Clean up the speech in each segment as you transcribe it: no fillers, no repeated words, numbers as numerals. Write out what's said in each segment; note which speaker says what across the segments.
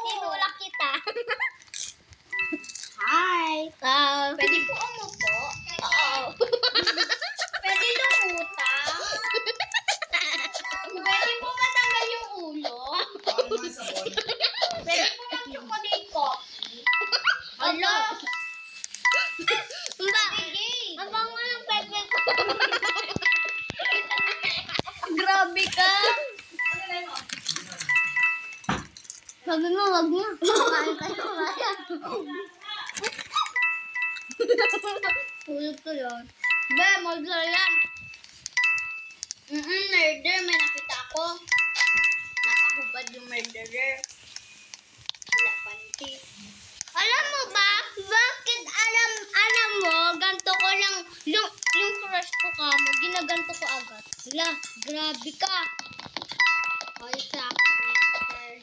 Speaker 1: Tinulak kita.
Speaker 2: Hi.
Speaker 1: Pwede po umupo? Oo. Pwede lumutang? Pwede po matanggal yung ulo? Pwede po mag-chocolate coffee? Hala! Ang bango ng pepe ko. Grabe ka!
Speaker 2: Sabi mo, wag niya. Kumain kayo, kaya. Tulog ko yun.
Speaker 1: Be, murder yan. Murder. May nakita ako. Nakahubad yung murderer. Wala panty. Alam mo ba? Bakit alam mo, ganto ko lang, yung crush ko ka mo, ginaganto ko agad. Wala, grabe ka. Hoy, sa akin.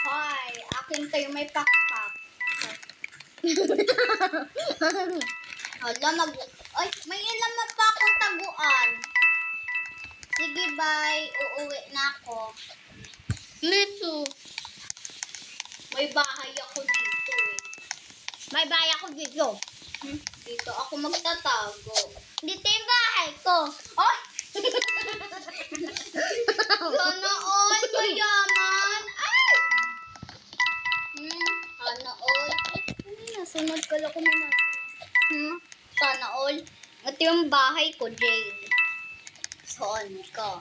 Speaker 1: Hoy, akin kayo may pakpak. Hala, ay, may ilan pa akong taguan. Sige, bye. Uuwi na ako. Me too. May bahay ako dito eh.
Speaker 2: May bahay ako dito.
Speaker 1: Dito ako magtatago.
Speaker 2: Dito yung bahay ko.
Speaker 1: Oh! Sana all mayaman. Ay! Sana all.
Speaker 2: Nasunod ka lang kung nasunod.
Speaker 1: Sana all. Ito yung bahay ko, Jade. Saan ka?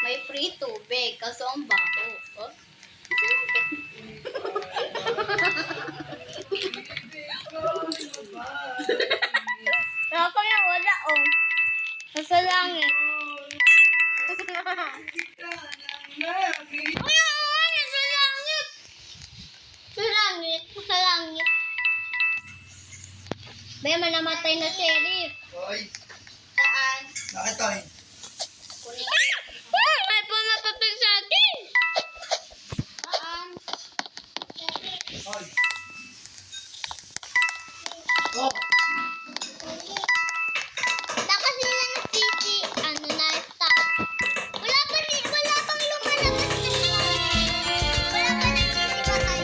Speaker 1: May free tubig, kaso ang baho. Oh?
Speaker 2: Ako na wala, oh. Nasa langit.
Speaker 1: Ay, nasa langit!
Speaker 2: Sa langit. Sa langit. May manamatay na sheriff.
Speaker 3: Hoy,
Speaker 1: Saan?
Speaker 3: bakit tayo?
Speaker 1: Kunin.
Speaker 2: May pumapatay sa atin.
Speaker 1: Saan?
Speaker 3: Hoy. Oh,
Speaker 2: Takas nila ng sisi. Ano na, stop. Wala pang lumalabas na siya. Wala pa nagsisipatay.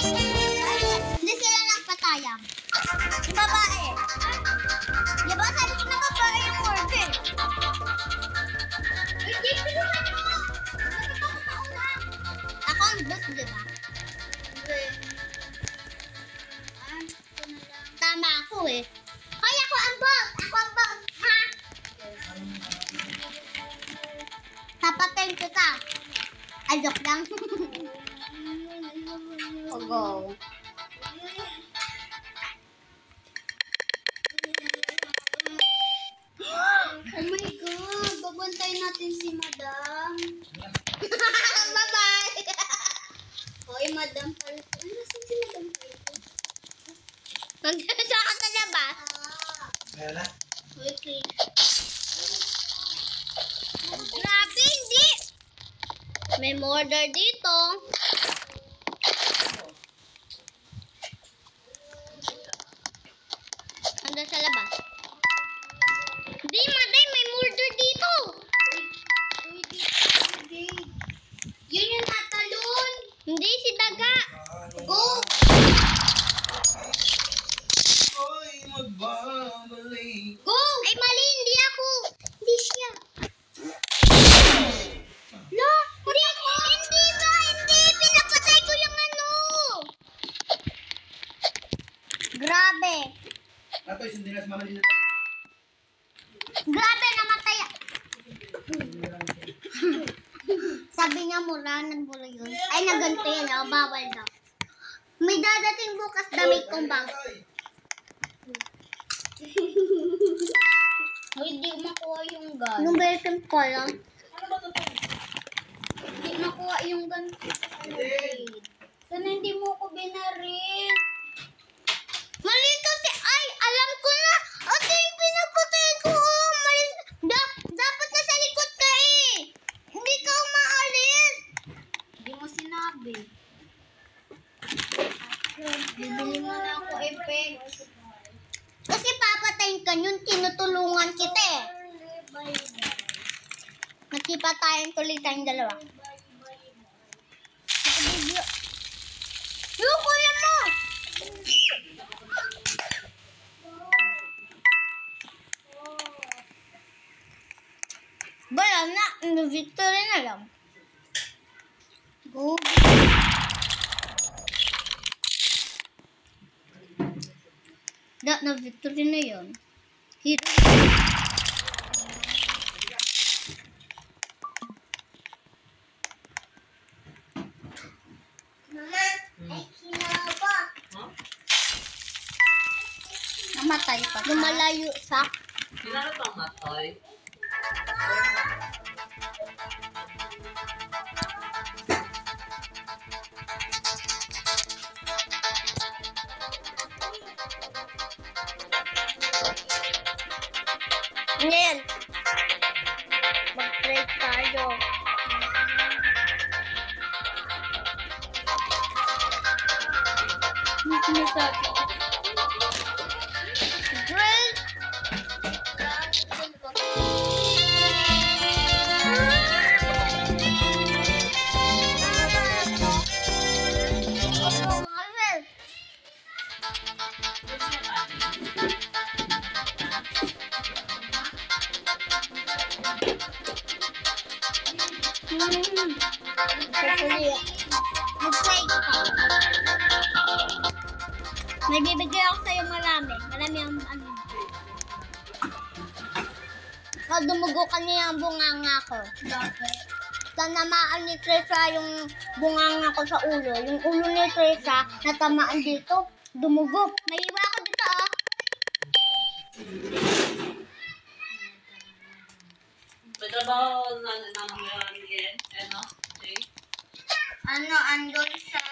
Speaker 2: Hindi sila nagpatayang. Yung babae. Diba sabi ko na babae yung order? Hindi, pinuha niyo mo. Ako ang boss, diba? Tama ako eh. Hoy, ako ang boss! Ako ang boss! Ha? Tapatayin kita. Ay, joke lang.
Speaker 1: Go. Oh my God! Babantayin natin si Madam.
Speaker 2: Bye-bye!
Speaker 1: Hoy, Madam Palto. Ay, nasan si Madam Palto?
Speaker 2: Nandito ka sa labas.
Speaker 3: kaya na?
Speaker 1: Hoy, Chris.
Speaker 2: Grabe, hindi! May murder dito. Nandun sa labas. Hindi, Maday, may murder dito.
Speaker 1: Uy, Jade. Yun yung natalon.
Speaker 2: Hindi, si Daga.
Speaker 1: Go!
Speaker 3: Hoy, magbabalik.
Speaker 1: Go!
Speaker 2: Ay, mali, hindi ako. Hindi siya.
Speaker 1: Lo! Hindi ako!
Speaker 2: Hindi ba? Hindi. Pinapatay ko yung ano. Grabe.
Speaker 3: Atoy, sundin na sa mga nila.
Speaker 2: Grabe, namatay. Sabi niya mura, nagburo yun. Ay, naganto yan. Oh, bawal daw. May dadating bukas damit kong bag.
Speaker 1: Hoy, di makuha yung gun.
Speaker 2: Nung version ko lang.
Speaker 1: Di makuha yung gun. Sana hindi mo ko binaril.
Speaker 2: Mali kasi, ay, alam ko na. Ate, yung pinapatay ko. Mali. Dapat nasa likod ka eh. Hindi ka umaalis.
Speaker 1: Hindi mo sinabi. Bibili mo na ako effect.
Speaker 2: Kasi papatayin ka yun, tinutulog tutulungan kita eh. Nagkipa tayong tuloy tayong dalawa. Yung kuya mo! Wala na, victory na lang. Go. Na victory na yun. Hero.
Speaker 1: Mama, ay kinaba.
Speaker 2: Namatay pa. Lumalayo sa...
Speaker 4: Kinano pang matoy?
Speaker 2: Ngayon. Mag-try tayo. Ano sinasabi? Great! May bibigay ako sa'yo marami. Marami ang ano. Pag dumugo kanina ang bunganga ko. Tanamaan ni Teresa yung bunganga ko sa ulo. Yung ulo ni Teresa, natamaan dito. Dumugo. May iwa ko dito ah.
Speaker 4: May trabaho na nangyayari yan. Ano? Okay.
Speaker 1: Ano, andun sa